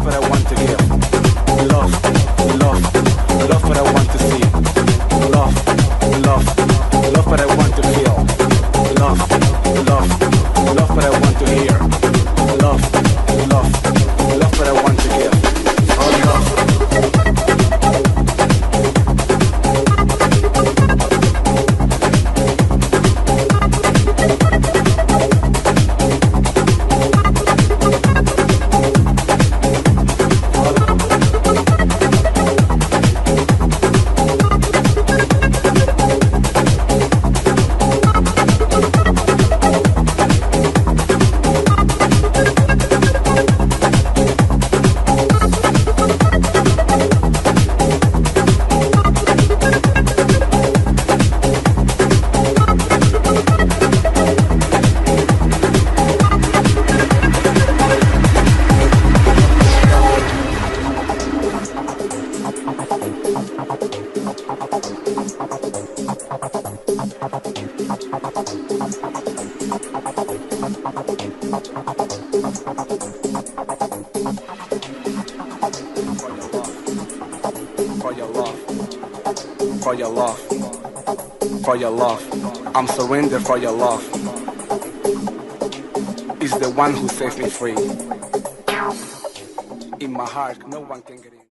what I want to give. Love, love, love what I want to see. Love, love, love what I want to feel. Love, love, love what I want to hear. Love, love, love what I want to give. Oh, love. For your love, I'm surrendered for your love. Is the one who sets me free. In my heart, no one can get it.